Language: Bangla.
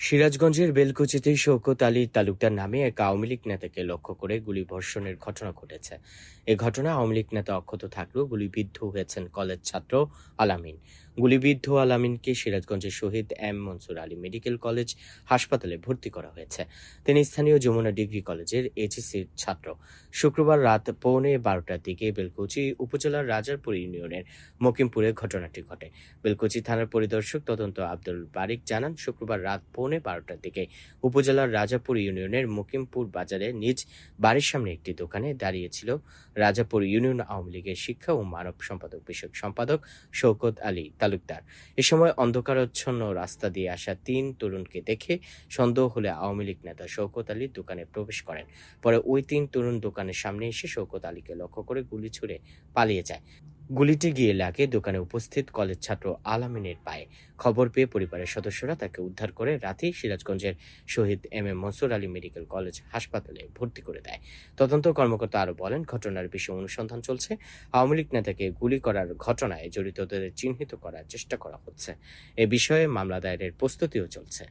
সিরাজগঞ্জের বেলকুচিতে শওকত আলী তালুকদার নামে এক আওয়ামী লীগ নেতাকে লক্ষ্য করে গুলিবর্ষণের ঘটনা ঘটেছে। এ ঘটনায় আওয়ামী লীগ নেতা অক্ষত থাকলেও গুলিবিদ্ধ হয়েছেন কলেজ ছাত্র আলামিন। গুলিবিদ্ধ আলামিনকে সিরাজগঞ্জের Shaheed M Mansur Ali medical college হাসপাতালে ভর্তি করা হয়েছে। তিনি স্থানীয় যমুনা ডিগ্রি কলেজের এইচএসসির ছাত্র। শুক্রবার রাত 12:15টার দিকে বেলকুচি উপজেলার রাজারপুর ইউনিয়নের মকিমপুরে ঘটনাটি ঘটে। বেলকুচি থানার পরিদর্শক তদন্ত আব্দুল বারিক জানান, শুক্রবার রাত 12:15টার দিকে উপজেলার রাজাপুর ইউনিয়নের মকিমপুর বাজারে নিজ বাড়ির সামনে একটি দোকানে দাঁড়িয়েছিল রাজাপুর ইউনিয়ন আওয়ামী লীগের শিক্ষা ও মানব সম্পাদক বিষয়ক সম্পাদক শওকত আলী তালুকদার। এ সময় অন্ধকারাচ্ছন্ন রাস্তা দিয়ে আসা 3 তরুণকে দেখে সন্দেহ হলে আওয়ামী লীগ নেতা শওকত আলী দোকানে প্রবেশ করেন। পরে ওই 3 তরুণ দোকানের সামনে এসে শওকত আলীকে লক্ষ্য করে গুলি ছুড়ে পালিয়ে যায়। গুলিটি গিয়ে লাগে দোকানে উপস্থিত কলেজ ছাত্র আলামিনের পায়ে। খবর পেয়ে পরিবারের সদস্যরা তাকে উদ্ধার করে রাতেই সিরাজগঞ্জের Shaheed M M Mansur Ali medical college হাসপাতালে ভর্তি করে দেয়। তদন্ত কর্মকর্তা আরো বলেন, ঘটনার বিষয়ে অনুসন্ধান চলছে। আওয়ামী লীগ নেতাকে গুলি করার ঘটনায় জড়িতদের চিহ্নিত করার চেষ্টা করা হচ্ছে। এ বিষয়ে মামলা দায়েরের প্রস্তুতিও চলছে।